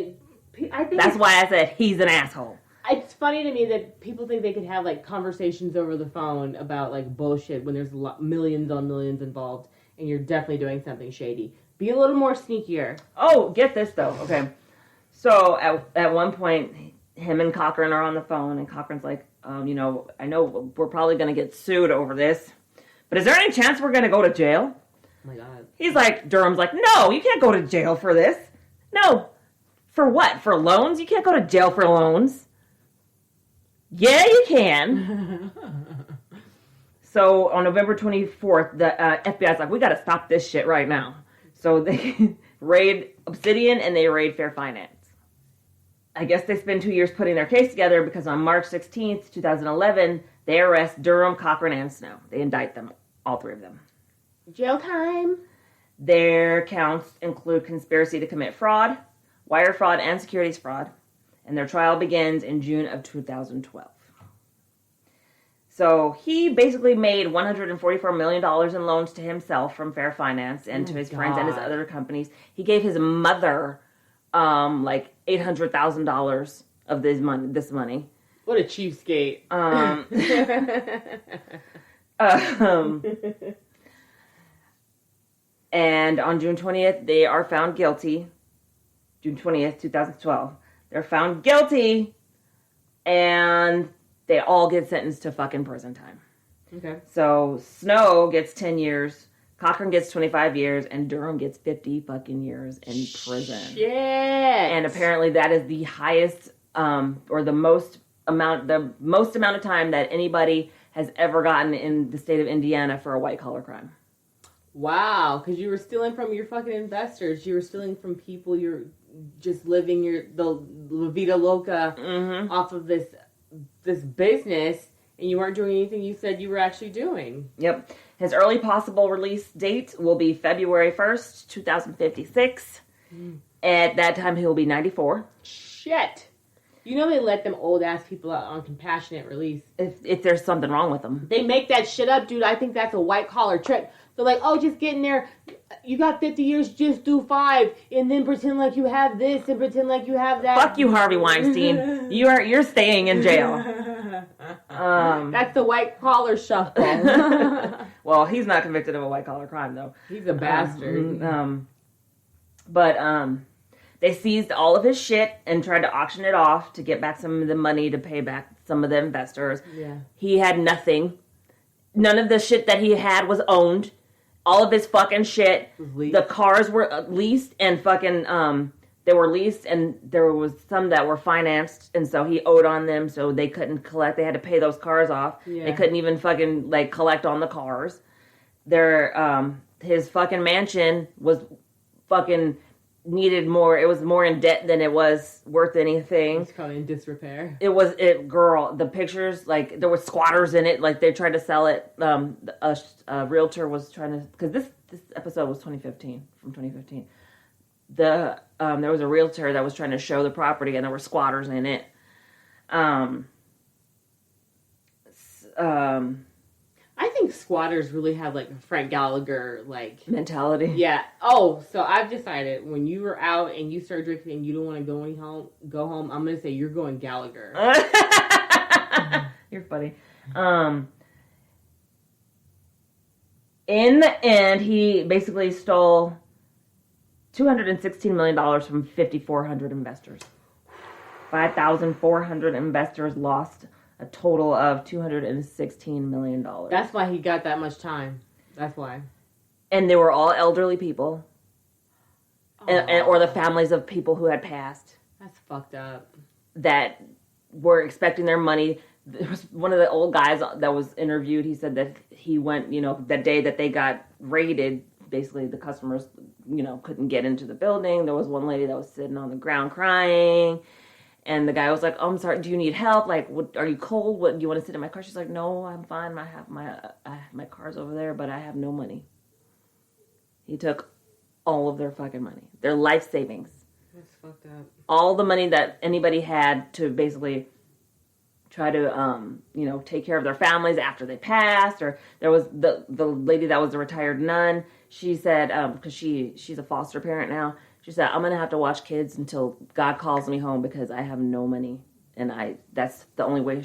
I think that's why I said he's an asshole. It's funny to me that people think they could have like conversations over the phone about like bullshit when there's millions on millions involved, and you're definitely doing something shady. Be a little more sneakier. Oh, get this though. Okay, so at one point, him and Cochran are on the phone, and Cochran's like, I know we're probably gonna get sued over this. But is there any chance we're going to go to jail? Oh my God. He's like, Durham's like, no, you can't go to jail for this. No. For what? For loans? You can't go to jail for loans. Yeah, you can. So on November 24th, the FBI's like, we got to stop this shit right now. So they raid Obsidian and they raid Fair Finance. I guess they spend 2 years putting their case together because on March 16th, 2011, they arrest Durham, Cochran, and Snow. They indict them, all three of them. Jail time. Their counts include conspiracy to commit fraud, wire fraud, and securities fraud. And their trial begins in June of 2012. So he basically made $144 million in loans to himself from Fair Finance and to his friends and his other companies. He gave his mother like $800,000 of this money. What a cheapskate. And on June 20th, they are found guilty. June 20th, 2012. They're found guilty, and they all get sentenced to fucking prison time. Okay. So Snow gets 10 years, Cochran gets 25 years, and Durham gets 50 fucking years in prison. Shit. And apparently that is the highest, or the most amount of time that anybody has ever gotten in the state of Indiana for a white-collar crime. Wow, because you were stealing from your fucking investors. You were stealing from people. You're just living the La Vida Loca off of this business, and you weren't doing anything you said you were actually doing. Yep. His early possible release date will be February 1st, 2056. At that time, he will be 94. Shit. You know they let them old-ass people out on compassionate release. If there's something wrong with them. They make that shit up, dude. I think that's a white-collar trick. They're like, oh, just get in there. You got 50 years, just do 5. And then pretend like you have this and pretend like you have that. Fuck you, Harvey Weinstein. You're staying in jail. That's the white-collar shuffle. Well, he's not convicted of a white-collar crime, though. He's a bastard. But they seized all of his shit and tried to auction it off to get back some of the money to pay back some of the investors. Yeah. He had nothing. None of the shit that he had was owned. All of his fucking shit. The cars were leased and fucking, they were leased and there was some that were financed and so he owed on them so they couldn't collect. They had to pay those cars off. Yeah. They couldn't even fucking, like, collect on the cars. His fucking mansion was fucking needed more. It was more in debt than it was worth anything. It's probably in disrepair. The pictures, like, there were squatters in it. Like, they tried to sell it. A realtor was trying to, because this episode was 2015, from 2015. There was a realtor that was trying to show the property and there were squatters in it. I think squatters really have, like, a Frank Gallagher, like... mentality. Yeah. Oh, so I've decided when you were out and you start drinking and you don't want to go home, I'm going to say you're going Gallagher. You're funny. In the end, he basically stole $216 million from 5,400 investors. 5,400 investors lost a total of $216 million. That's why he got that much time. That's why. And they were all elderly people. Or the families of people who had passed. That's fucked up. That were expecting their money. There was one of the old guys that was interviewed. He said that he went, that day that they got raided, basically the customers, couldn't get into the building. There was one lady that was sitting on the ground crying. And the guy was like, oh, I'm sorry, do you need help? Like, are you cold? Do you want to sit in my car? She's like, no, I'm fine. I have my car's over there, but I have no money. He took all of their fucking money. Their life savings. That's fucked up. All the money that anybody had to basically try to, take care of their families after they passed. Or there was the lady that was a retired nun. She said, because she's a foster parent now. She said, I'm going to have to watch kids until God calls me home because I have no money. And that's the only way.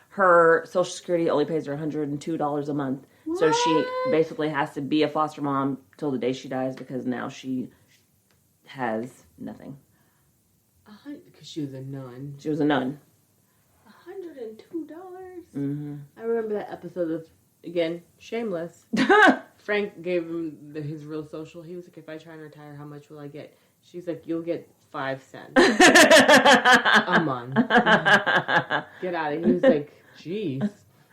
Her Social Security only pays her $102 a month. What? So she basically has to be a foster mom till the day she dies because now she has nothing. Because she was a nun. She was a nun. $102? Mm-hmm. I remember that episode of Again, shameless. Frank gave him his real social. He was like, if I try and retire, how much will I get? She's like, you'll get 5 cents a month. Get out of here. He was like, jeez.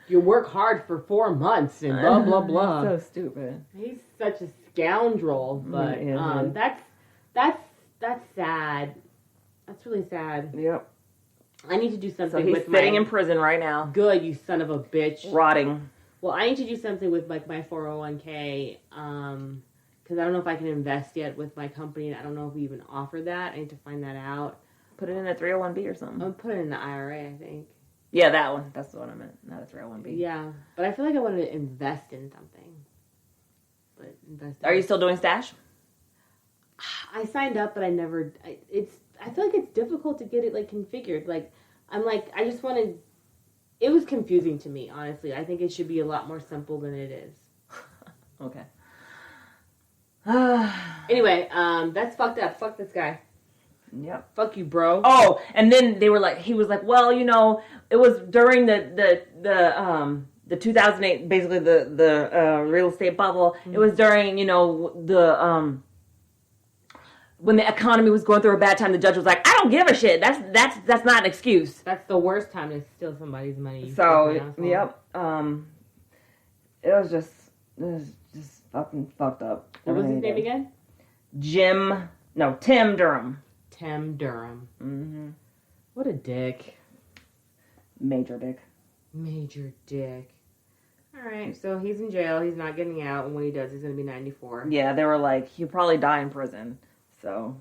You work hard for 4 months and blah, blah, blah. So stupid. He's such a scoundrel, but that's sad. That's really sad. Yep. I need to do something so he's with sitting in prison right now. Good, you son of a bitch. Rotting. Well, I need to do something with like my 401k, because I don't know if I can invest yet with my company. I don't know if we even offer that. I need to find that out. Put it in a 301B or something. I'll put it in the IRA, I think. Yeah, that one. That's the one I meant. Not a 301B. Yeah, but I feel like I want to invest in something. But invest. Are you still doing stash? I signed up, but I never. I feel like it's difficult to get it like configured. Like I'm like I just wanted. It was confusing to me, honestly. I think it should be a lot more simple than it is. Okay. Anyway, that's fucked up. Fuck this guy. Yep. Fuck you, bro. Oh, and then they were like, he was like, well, you know, it was during the 2008, basically the real estate bubble. Mm-hmm. It was during, you know, the when the economy was going through a bad time. The judge was like, I don't give a shit. That's not an excuse. That's the worst time to steal somebody's money. So, yep. It was just fucking fucked up. What was his name again? Tim Durham. Tim Durham. Mm-hmm. What a dick. Major dick. Major dick. Alright, so he's in jail. He's not getting out. And when he does, he's going to be 94. Yeah, they were like, he'll probably die in prison. So,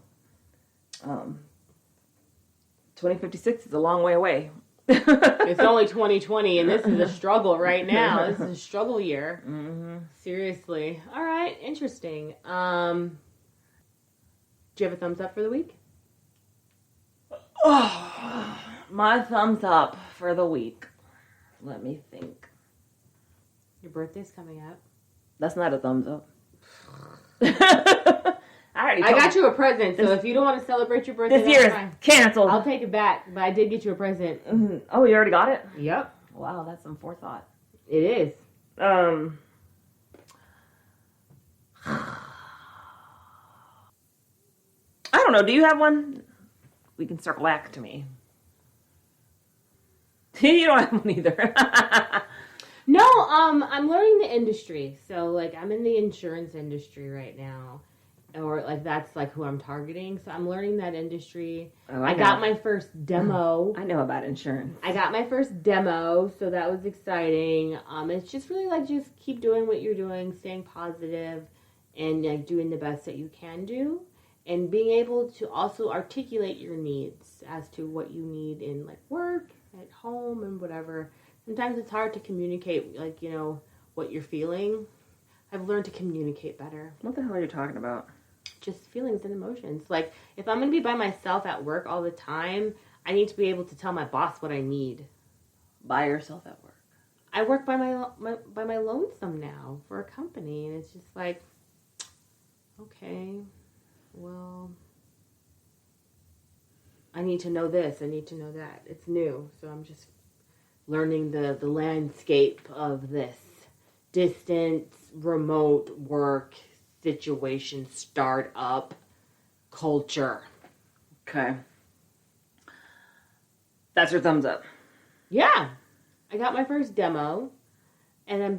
2056 is a long way away. It's only 2020, and this is a struggle right now. This is a struggle year. Mm-hmm. Seriously. Alright, interesting. Do you have a thumbs up for the week? Oh, my thumbs up for the week. Let me think. Your birthday's coming up. That's not a thumbs up. I got you a present, so if you don't want to celebrate your birthday, this year is canceled. I'll take it back, but I did get you a present. Mm-hmm. Oh, you already got it? Yep. Wow, that's some forethought. It is. I don't know. Do you have one? We can circle back to me. You don't have one either. No, I'm learning the industry. So, like, I'm in the insurance industry right now. Or, like, that's, like, who I'm targeting. So, I'm learning that industry. Oh, I got my first demo. I know about insurance. I got my first demo, so that was exciting. It's just really, like, just keep doing what you're doing, staying positive, and, like, doing the best that you can do. And being able to also articulate your needs as to what you need in, like, work, at home, and whatever. Sometimes it's hard to communicate, like, you know, what you're feeling. I've learned to communicate better. What the hell are you talking about? Just feelings and emotions. Like, if I'm going to be by myself at work all the time, I need to be able to tell my boss what I need. By yourself at work? I work by my lonesome now for a company, and it's just like, okay, well, I need to know this, I need to know that. It's new, so I'm just learning the landscape of this distance, remote work situation, startup culture. Okay. That's your thumbs up. Yeah. I got my first demo, and I'm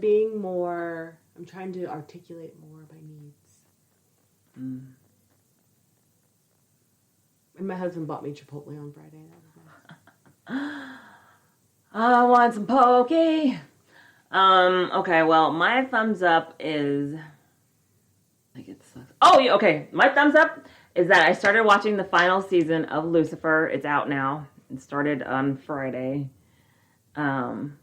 trying to articulate more of my needs. Mm. And my husband bought me Chipotle on Friday. That was nice. I want some poke. Okay, well, my thumbs up is... Like, it sucks. Oh, yeah, okay. My thumbs up is that I started watching the final season of Lucifer. It's out now. It started on Friday. And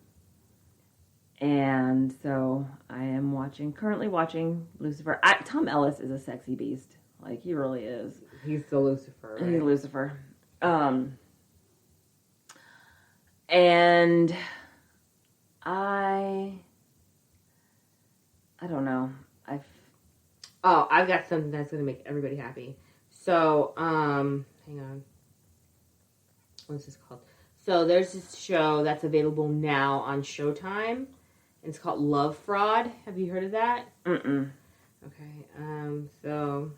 so I am currently watching Lucifer. Tom Ellis is a sexy beast. Like, he really is. He's the Lucifer, right? He's Lucifer. And I don't know. I've got something that's going to make everybody happy. So, hang on. What's this called? So, there's this show that's available now on Showtime. It's called Love Fraud. Have you heard of that? Mm-mm. Okay. So,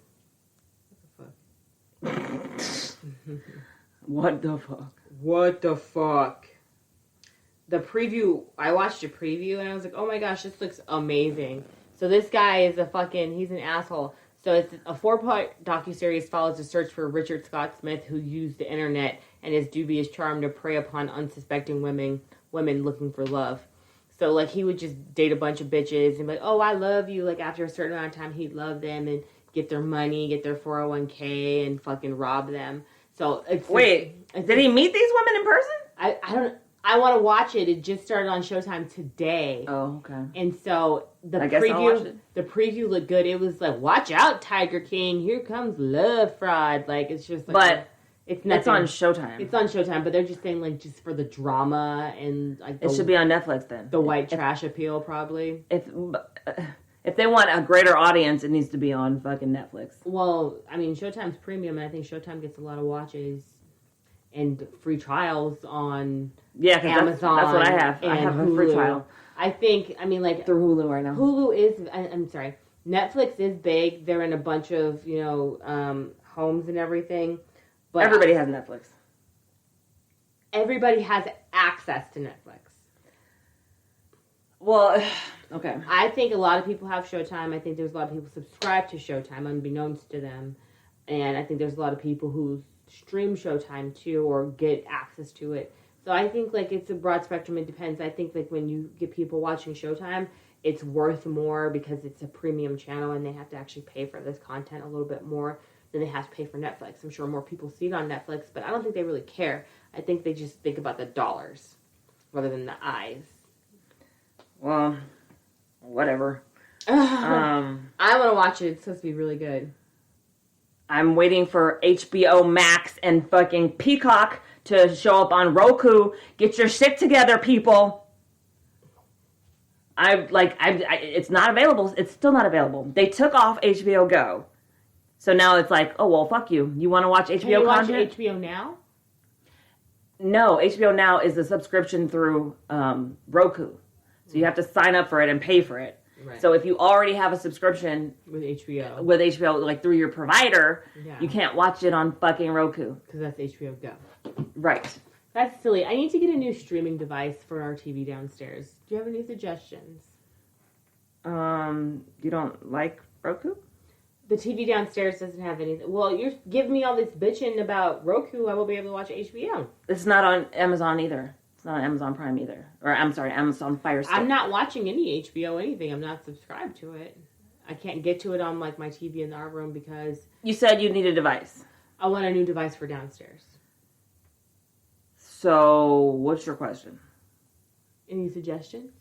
what the fuck? What the fuck? What the fuck? The preview, I watched a preview and I was like, oh my gosh, this looks amazing. So this guy is he's an asshole. So it's a 4-part docuseries follows the search for Richard Scott Smith, who used the internet and his dubious charm to prey upon unsuspecting women looking for love. So, like, he would just date a bunch of bitches and be like, oh, I love you. Like, after a certain amount of time, he'd love them and get their money, get their 401k, and fucking rob them. So, did he meet these women in person? I want to watch it. It just started on Showtime today. Oh, okay. And so the preview looked good. It was like, watch out, Tiger King. Here comes love fraud. Like, it's just like, but it's nothing. It's on Showtime. It's on Showtime, but they're just saying, like, just for the drama and like it should be on Netflix then. The white trash appeal, probably. If they want a greater audience, it needs to be on fucking Netflix. Well, I mean, Showtime's premium, and I think Showtime gets a lot of watches and free trials on Amazon. That's what I have. I have a free trial. I think, I mean, like... Through Hulu right now. Hulu is... I'm sorry. Netflix is big. They're in a bunch of, homes and everything. But everybody has Netflix. Everybody has access to Netflix. Well, okay. I think a lot of people have Showtime. I think there's a lot of people subscribe to Showtime, unbeknownst to them. And I think there's a lot of people who stream Showtime too, or get access to it. So I think, like, it's a broad spectrum. It depends. I think, like, when you get people watching Showtime, it's worth more because it's a premium channel and they have to actually pay for this content a little bit more than they have to pay for Netflix. I'm sure more people see it on Netflix, but I don't think they really care. I think they just think about the dollars rather than the eyes. Well, whatever. I want to watch it. It's supposed to be really good. I'm waiting for HBO Max and fucking Peacock to show up on Roku. Get your shit together, people. It's not available. It's still not available. They took off HBO Go. So now it's like, oh, well, fuck you. You want to watch HBO content? Can you watch HBO Now? No, HBO Now is a subscription through Roku. So you have to sign up for it and pay for it. Right. So if you already have a subscription with HBO, like through your provider, you can't watch it on fucking Roku. Because that's HBO Go. Right. That's silly. I need to get a new streaming device for our TV downstairs. Do you have any suggestions? You don't like Roku? The TV downstairs doesn't have anything. Well, you're giving me all this bitching about Roku. I will be able to watch HBO. It's not on Amazon either. It's not on Amazon Prime either. Or, I'm sorry, Amazon Fire Stick. I'm not watching any HBO anything. I'm not subscribed to it. I can't get to it on, like, my TV in our room because... You said you need a device. I want a new device for downstairs. So, what's your question? Any suggestions?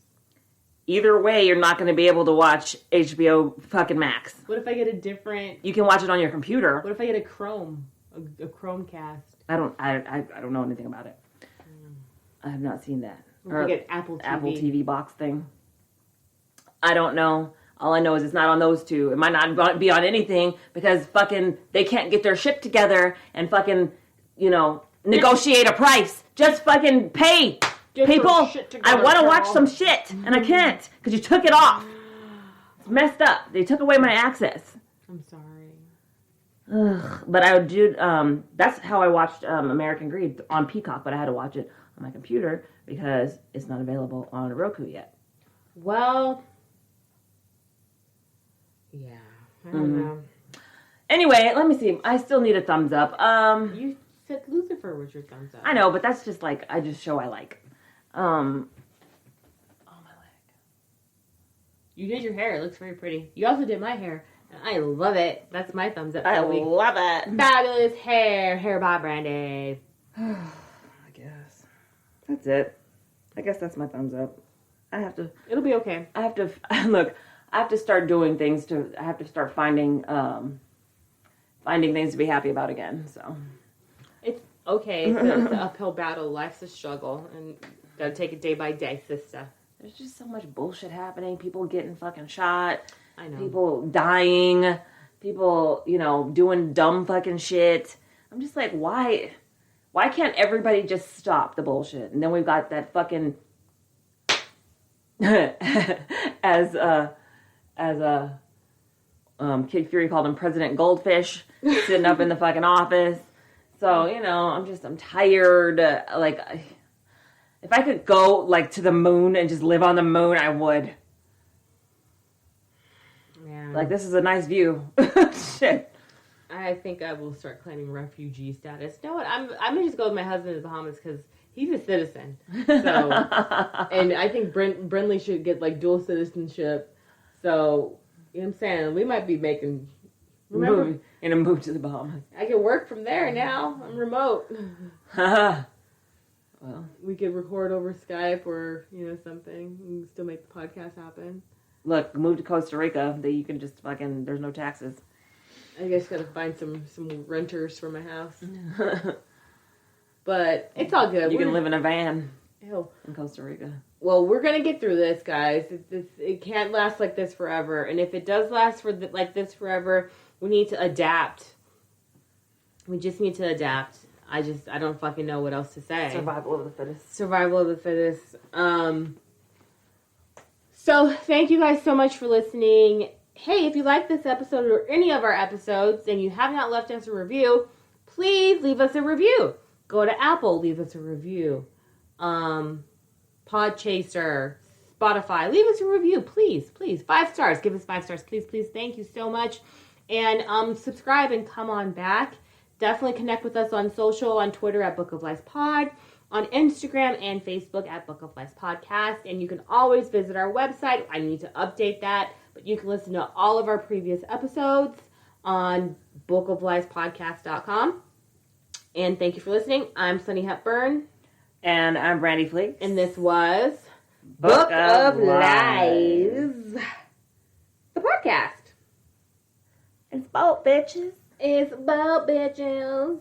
Either way, you're not going to be able to watch HBO fucking Max. What if I get a different... You can watch it on your computer. What if I get a Chrome? A Chromecast? I don't know anything about it. I have not seen that. Or I get Apple TV. Apple TV box thing. I don't know. All I know is it's not on those two. It might not be on anything because fucking they can't get their shit together and fucking, negotiate a price. Just fucking pay. Get people, together, I want to watch some shit and I can't because you took it off. It's messed up. They took away my access. I'm sorry. Ugh. But I did, that's how I watched American Greed on Peacock, but I had to watch it on my computer because it's not available on Roku yet. Well, yeah, I don't know. Anyway, let me see. I still need a thumbs up. You said Lucifer was your thumbs up. I know, but that's just like, I just show I like. Oh, my leg. You did your hair. It looks very pretty. You also did my hair. And I love it. That's my thumbs up. I love it. Fabulous hair. Hair by Brandi. I guess. That's it. I guess that's my thumbs up. It'll be okay. I have to start doing things I have to start finding things to be happy about again, so. It's okay. It's an uphill battle. Life's a struggle. And gotta take it day by day, sister. There's just so much bullshit happening. People getting fucking shot. I know. People dying. People, doing dumb fucking shit. I'm just like, why can't everybody just stop the bullshit? And then we've got that fucking as Kid Fury called him President Goldfish, sitting up in the fucking office. So, you know, I'm tired. Like, if I could go, like, to the moon and just live on the moon, I would. Yeah. Like, this is a nice view. Shit. I think I will start claiming refugee status. You know what? I'm gonna just go with my husband in the Bahamas because he's a citizen. So, and I think Brindley should get like dual citizenship. So, you know what I'm saying? We might be making move to the Bahamas. I can work from there now. I'm remote. Well, we could record over Skype or something. We can still make the podcast happen. Look, move to Costa Rica. That you can just fucking. There's no taxes. I guess gotta find some renters for my house. But it's all good. You can live in a van. Ew. In Costa Rica. Well, we're gonna get through this, guys. It can't last like this forever. And if it does last like this forever, we need to adapt. We just need to adapt. I don't fucking know what else to say. Survival of the fittest. Survival of the fittest. So thank you guys so much for listening. Hey, if you like this episode or any of our episodes and you have not left us a review, please leave us a review. Go to Apple, leave us a review. Podchaser, Spotify, leave us a review, please. 5 stars. Give us 5 stars, please. Thank you so much. And subscribe and come on back. Definitely connect with us on social, on Twitter at Book of Lies Pod, on Instagram and Facebook at Book of Lies Podcast. And you can always visit our website. I need to update that. But you can listen to all of our previous episodes on bookofliespodcast.com. And thank you for listening. I'm Sunny Hepburn. And I'm Brandi Fleeks. And this was Book of Lies, the podcast. It's about bitches. It's about bitches.